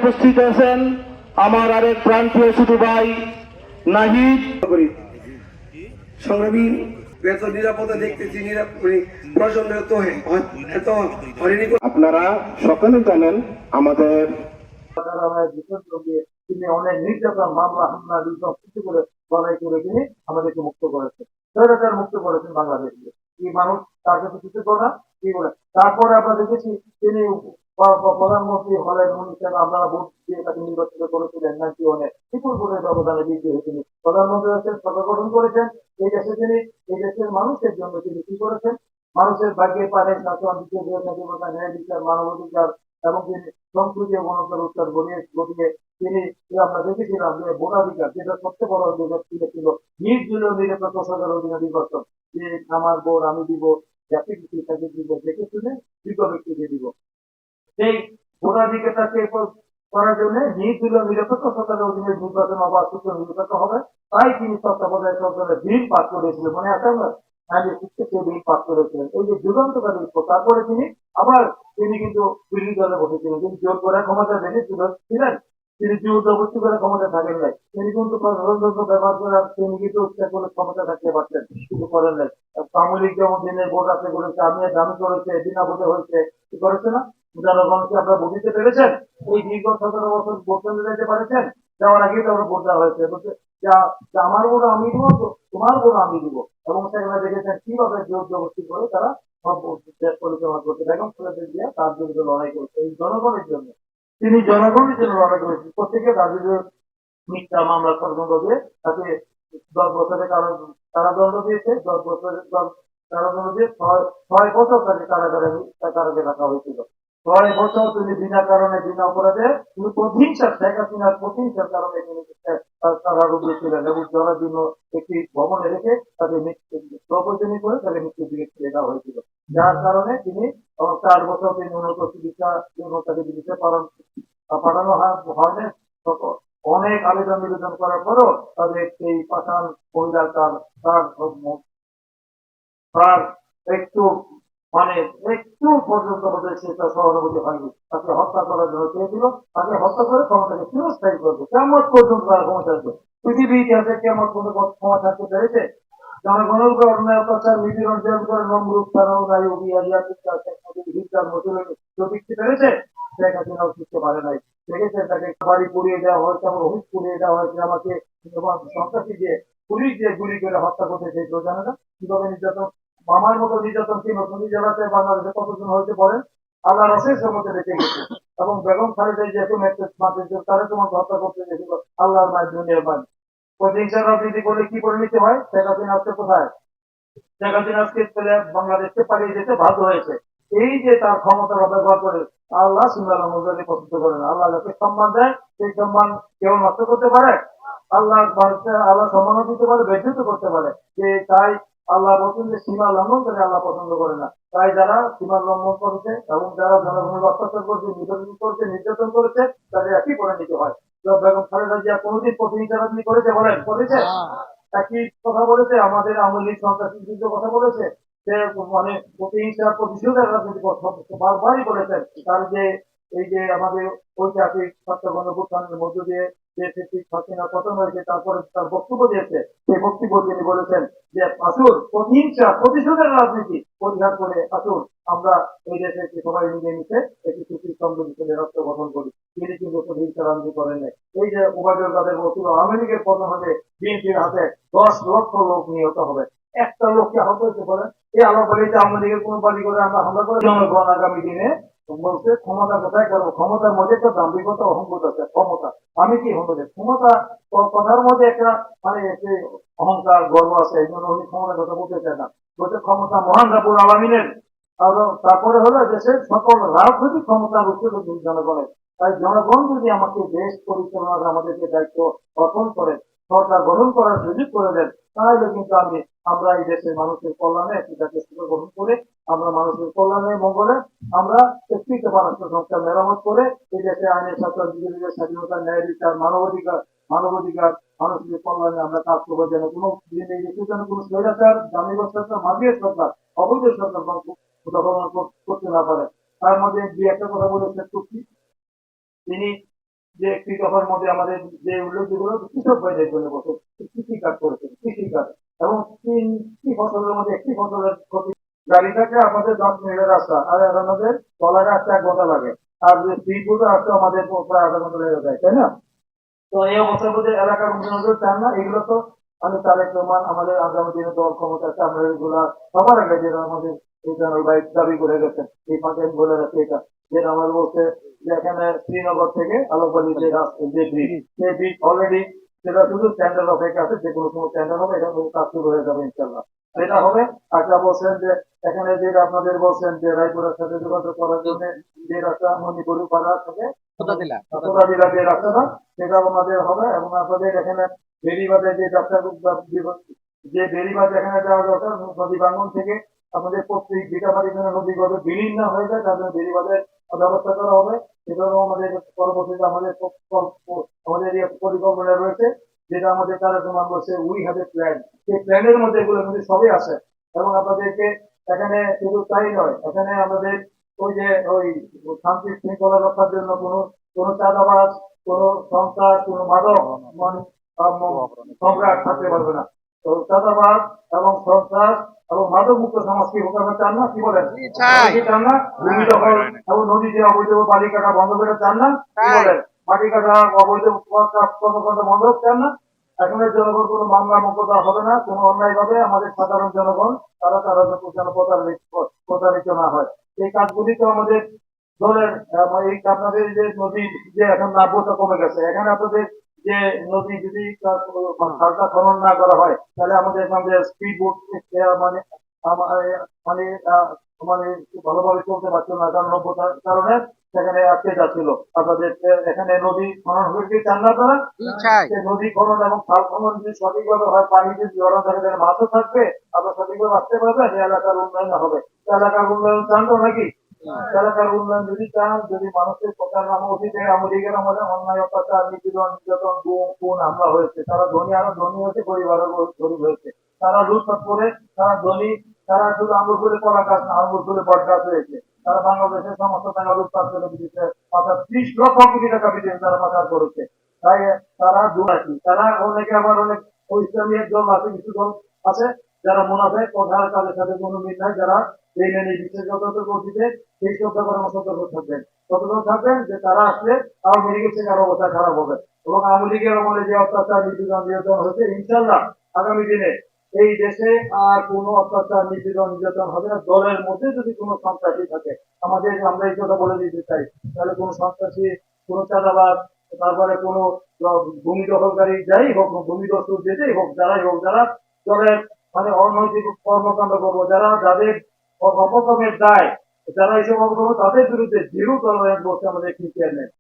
উপস্থিত আছেন আমার আরেক প্রান্তীয় ছোট ভাই নাহিদ। সংগ্রামী এত নিরাপদা দেখতেছি আপনারা সকলে জানেন আমাদের তিনি অনেক নির্যাতন মামলা হামলা সবকিছু করে লড়াই করে তিনি আমাদেরকে মুক্ত করেছেন, স্বৈরাচার মুক্ত করেছেন বাংলাদেশকে। কি মানুষ তার কাছে কিছু করে না, কি বলে। তারপরে আমরা দেখেছি তিনি প্রধানমন্ত্রী হলেন, আপনারা ভোট দিয়ে তাকে নির্বাচিত করেছিলেন 91-এ বিপুল ভোটের ব্যবধানে বিজয়ী হয়ে তিনি প্রধানমন্ত্রী হয়েছেন, সরকার গঠন করেছেন। এই দেশে তিনি এই দেশের মানুষের জন্য তিনি কি করেছেন, মানুষের ভাগ্যের পারে শাসন ন্যায় বিচার মানবাধিকার এবং তিনি সংসদীয় গণতন্ত্রের উত্তর ঘটিয়ে তিনি আমরা দেখেছিলাম যে ভোটাধিকার, যেটা সবচেয়ে বড় অধিকার ছিল নির্দলীয় নিরপেক্ষ সরকার অধীনে নির্বাচন, যে আমার ভোট আমি দিব, যাকে কিছু তাকে দিব, দেখে শুনে যোগ্য ব্যক্তিকে দিব। সেই ভোটাধিকারটাকে করার জন্য নির্দলীয় নিরপেক্ষ সরকারের অধীনে নির্বাচন আবার সুস্থ নিরপেক্ষ হবে, তাই তিনি তত্ত্বাবধায়ক সরকারের বিল পাস করেছিলেন। মনে আছে আমরা বিল পাস করেছিলেন, এই যে যুগান্তকারী। তারপরে তিনি আবার তিনি কিন্তু বিরোধী দলে বসেছিলেন, তিনি জোর করে ক্ষমতা ছিলেন, তিনি জোর জবরদস্তি করে ক্ষমতা থাকেন নাই, তিনি কিন্তু প্রশাসনতন্ত্র ব্যবহার করে তিনি কিন্তু উচ্চার করে ক্ষমতা থাকতে পারতেন, কিন্তু করেন নাই। আওয়ামী লীগ যেমন দিনের ভোট আছে করেছে, আমি দামি করেছে, বিনা ভোটে হয়েছে, কি করেছে না? জনগণকে আমরা ভোট দিতে পেরেছেন, এই দীর্ঘ 17 বছর ভোট কেন্দ্রে যেতে পারেছেন, যাওয়ার আগেই তো আমরা ভোট দেওয়া হয়েছে, বলছে আমার ভোট আমি দিব, তোমার ভোট আমি দিব। এবং সেখানে দেখেছেন কিভাবে জোর জবরদস্তি করে তারা সব দেশ পরিচালনা করতে, বেগম খালেদা জিয়া তার বিরুদ্ধে লড়াই করছে এই জনগণের জন্য। তিনি জনগণের জন্য লড়াই করেছেন, প্রত্যেকে তার বিরুদ্ধে মিথ্যা মামলা ষড়যন্ত্র দিয়ে তাকে 10 বছরের কারাদণ্ড দিয়েছে, 10 বছরের কারাদণ্ড দিয়ে 6 বছর তাকে কারাগারে রাখা হয়েছিল। 6 বছর তিনি বিনা কারণে বিনা অপরাধে তিনি প্রতিহিংসা, শেখ হাসিনার প্রতিহিংসার কারণে তিনি কারারুদ্ধ ছিলেন এবং জনের জন্য একটি ভবনে রেখে তাকে প্রয়োজনীয় করে তাকে মৃত্যুর দিকে ছেড়ে দেওয়া হয়েছিল, যার কারণে তিনি 4 বছর তিনি উন্নত চিকিৎসা জন্য তাকে বিদেশে পাঠানো হয়নি। অনেক আবেদন নিবেদন করার পরও তাদের সেই পাঠান মহিলার তার একটু মানে একটু পর্যন্ত আমাদের সেটা সহানুভূতি হয়নি, তাকে হত্যা করার জন্য চেয়েছিল, তাকে হত্যা করে ক্ষমতাকে চিরস্থায়ী করবে, কেমন পর্যন্ত তারা ক্ষমতা থাকবে। পৃথিবী ইতিহাসে কেমন কোনো ক্ষমতা থাকতে পেরেছে? জনগণের উপর অন্যায় অত্যাচার নিপীড়ন করে নমরুদ টিকতে পেরেছে, শেখ হাসিনাও টিকতে পারে নাই। দেখেছেন তাকে বাড়ি পুড়িয়ে দেওয়া হয়েছে, আমার অফিস পুড়িয়ে দেওয়া হয়েছে, আমাকে সন্ত্রাসী দিয়ে পুলিশ দিয়ে গুলি করে হত্যা করতে চেয়েছিল। জানে না কিভাবে নির্যাতন, মামার মতো নির্যাতন কি নতুন জেলাতে বাংলাদেশে কতজন হয়েছে বলেন? আল্লাহ রসের মধ্যে রেখে গেছে। এবং বেগম খালেদা জিয়া তুমি তারা তোমাকে হত্যা করতে গেছিল, আল্লাহর মায় দুনিয়ার মায়। প্রতিহিংসার রাজনীতি করলে কি পরিণতি হয়? শেখ হাসিনা আজকে কোথায়? শেখ হাসিনা আজকে বাংলাদেশকে পালিয়ে যেতে বাধ্য হয়েছে। এই যে তার ক্ষমতার ব্যবহার করে আল্লাহ সীমা লঙ্ঘনকারী পছন্দ করে না। আল্লাহ যাকে সম্মান দেয় সেই সম্মান কেউ নষ্ট করতে পারে? আল্লাহ আল্লাহ সম্মানও দিতে পারে, ব্যর্থ করতে পারে। যে তাই আল্লাহ বলছেন যে সীমা লঙ্ঘন করে আল্লাহ পছন্দ করে না। তাই যারা সীমা লঙ্ঘন করেছে এবং যারা জনগণের অত্যাচার করছে, নির্যাতন করেছে, তাদের একই করে নিতে হয়। বেগম খালেদা জিয়া কোনোদিন প্রতিহিংসা রাজনীতি করেছে বলেন? করেছে? একই কথা বলেছে, আমাদের আওয়ামী লীগ সন্ত্রাসী বিরুদ্ধে কথা বলেছে, সে মানে প্রতিহিংসা প্রতিশোধের রাজনীতি বারবারই বলেছেন। তার যে এই যে আমাদের ঐতিহাসিক ছাত্র গণঅভ্যুত্থানের মধ্য দিয়ে যে হাসিনা পতন হয়েছে, তারপরে তার বক্তব্য দিয়েছে, সেই বক্তব্য তিনি বলেছেন যে আসুন প্রতিহিংসা প্রতিশোধের রাজনীতি পরিহার করে আসুন আমরা এই দেশে সবাই মিলে মিশে একটি সুশীল সংবিধান রাষ্ট্র গঠন করি। তিনি কিন্তু প্রতিহিংসা রাজনীতি করেন নাই। এই যে ওবায়দুল কাদের বলছিল আওয়ামী লীগের পতন হলে বিএনপির হাতে 10 লক্ষ লোক নিহত হবে, একটা লোককে আহত হতে পারে। এই আলাপ বলে যে আওয়ামী লীগের কোন বাড়ি করে আমরা হামলা করে জনগণ আগামী দিনে বলছে ক্ষমতা কোথায় করবো? ক্ষমতার মধ্যে একটা দাম্ভিকতা অহংবোধ আছে। ক্ষমতা আমি কি হতে ক্ষমতা কথার মধ্যে একটা মানে অহংকার গর্ব আছে, এই জন্য উনি ক্ষমতার কথা বলতে চায় না। বলছে ক্ষমতা মহান রাব্বুল আলামিনের, তারপরে হলো দেশের সকল রাজনৈতিক ক্ষমতার উৎস জনগণের। তাই জনগণ যদি আমাকে দেশ পরিচালনার আমাদেরকে দায়িত্ব অর্পণ করে, সরকার গঠন করার সুযোগ করে দেন, তাহলে কিন্তু আমরা এই দেশের মানুষের কল্যাণে একটি জাতীয় সরকার গঠন করে আমরা মানুষের কল্যাণে মঙ্গলে আমরা একটি রাষ্ট্র সংস্কার মেরামত করে এই দেশে আইনের শাসন, স্বাধীনতা, ন্যায় বিচার, মানবাধিকার মানুষের কল্যাণে আমরা কাজ করবো। যেন কোনো এই দেশের জন্য কোনো স্বৈরাচার, জামিগর সরকার, মাফিয়া সরকার, অবৈধ সরকার দখল করতে না পারে। তার মধ্যে দুই একটা কথা বলে শেষ করছি। তিনি যে একটি দফার মধ্যে আমাদের যে উল্লেখযোগ্য কৃষক ভাইদের জন্য বসে কৃষি কাজ করেছে কৃষি কাজ এবং তিনটি ফসলের মধ্যে একটি ফসলের ক্ষতি গাড়ি থাকে আমাদের 10 মিনিটের রাস্তা আর আমাদের চলার রাস্তা 1 ঘন্টা লাগে আর যে শ্রীপুরে আসতে আমাদের প্রায় আধা ঘন্টা লেগে যায় তাই না। তো এই অবস্থার মধ্যে এলাকার উন্নয়ন চান না এগুলো তো আমি তারেক রহমান আমাদের আগামী দিনে দল ক্ষমতা আছে আমরা এগুলা সবার আগে যেটা আমাদের এই জেনারেল ভাই দাবি করে গেছেন এই ফাঁকে আমি বলে রাখি এটা যেটা আমার বলছে যে এখানে শ্রীনগর থেকে আলোকবাড়ি যে রাস্তা যে ব্রিজ সেই ব্রিজ অলরেডি সেটা শুধু স্ট্যান্ডার্ড অপেক্ষা আছে যে কোনো সময় স্ট্যান্ডার্ড হবে এটা কাজ শুরু হয়ে যাবে ইনশাল্লাহ এটা হবে। আচ্ছা বলছেন যে এখানে যে আপনাদের বলছেন যে রায়পুরের সাথে যোগাযোগ করার জন্য যে রাস্তা মণিপুরি পাড়া থেকে তোতাদিলা যে রাস্তাটা সেটা আমাদের হবে এবং আপনাদের এখানে বেরিবাদে যে যাত্রা যে বেরিবাদ এখানে যাওয়া দরকার নদী ভাঙ্গন থেকে আমাদের প্রত্যেক বিটাবাড়ি যেন নদীগত বিলীন না হয়ে যায় তার জন্য বেরিবাদের ব্যবস্থা করা হবে এটাও আমাদের পরবর্তীতে আমাদের আমাদের পরিকল্পনা রয়েছে যেটা আমাদের কার্যক্রম বলছে উই হ্যাভ এ প্ল্যান সেই প্ল্যানের মধ্যে এগুলো কিন্তু সবই আছে এবং আপনাদেরকে এখানে শুধু তাই নয় এখানে আমাদের ওই যে ওই শান্তি শৃঙ্খলা রক্ষার জন্য কোনো চাঁদাবাজ কোনো সন্ত্রাস কোনো মাদক মানে সম্রাট থাকতে পারবে না। তো চাঁদাবাজ এবং সন্ত্রাস এবং মাদক মুক্ত সমাজ কি হোক আমরা চান না কি বলেন কি চান না ভূমি দখল এবং নদী যে অবৈধ বালি কাটা বন্ধ করে চান না কি বলেন মাটি কাটা অবৈধ কর্মকাণ্ড বন্ধ চান না। এখনের জনগণ কোনো মামলা মোকদ্দমা হবে না কোনো অন্যায় ভাবে আমাদের সাধারণ জনগণ তারা যেন প্রতারিত না হয় এই কাজগুলি তো আমাদের দলের এই আপনাদের যে নদী যে এখন নাব্যতা কমে গেছে এখানে আপনাদের যে নদী যদি খালটা খনন না করা হয় তাহলে আমাদের স্পিড বোট মানে মানে মানে ভালোভাবে চলতে পারছে না কারণ নব্যতার কারণে সেখানে আটকে যাচ্ছিল আপনাদের এখানে নদী খনন হয়ে কি চান না তারা নদী খনন এবং খাল খনন যদি সঠিকভাবে হয় পানি যদি জড়ানো থাকে তাহলে মাছও থাকবে আপনার সঠিকভাবে আসতে পারবেন এই এলাকার উন্নয়ন হবে এলাকার উন্নয়ন চান তো নাকি এলাকার উন্নয়ন যদি চান যদি মানুষের প্রচার নাম অতীতে আমেরিকার আমাদের অন্যায় অত্যাচার নিপীড়ন নির্যাতন গুম হামলা হয়েছে তারা ধনী আরো ধনী হয়েছে গরিব আরো গরিব হয়েছে তারা লুটপাট করে তারা ধনী তারা শুধু আঙ্গুর করে কলা গাছ না আঙ্গুর করে বট গাছ হয়েছে তারা বাংলাদেশের সমস্ত টাকা লুটপাট করে দিয়েছে অর্থাৎ 30 লক্ষ কোটি টাকা বিদেশে তারা পাচার করেছে তাই তারা দুরাশি তারা অনেকে আবার অনেক ইসলামী দল আছে কিছু দল আছে যারা মুনাফে কথার কাজের সাথে কোনো মিল নাই যারা এই মেনে বিশেষ গতিতে সেই সব ব্যাপারে সতর্ক থাকবেন সতর্ক থাকবেন যে তারা আসলে আওয়ামী লীগের থেকে আরো অবস্থা খারাপ হবে এবং আওয়ামী লীগের আমলে যে অত্যাচার নির্যাতন হয়েছে ইনশাল্লাহ আগামী দিনে এই দেশে আর কোনো অত্যাচার নির্যাতন হবে না দলের মধ্যে যদি কোনো সন্ত্রাসী থাকে আমাদের আমরা এই কথা বলে দিতে চাই তাহলে কোনো সন্ত্রাসী কোনো চাঁদাবাজ তারপরে কোনো ভূমি দখলকারী যাই হোক ভূমি দস্যু যেটাই হোক যারাই হোক যারা দলের মানে অনৈতিক কর্মকাণ্ড করবো যারা যাদের অপকর্মের দায় যারা এইসব অপকর্ম তাদের বিরুদ্ধে জিরো টলারেন্স বলছে আমাদের একটি চেয়ারম্যান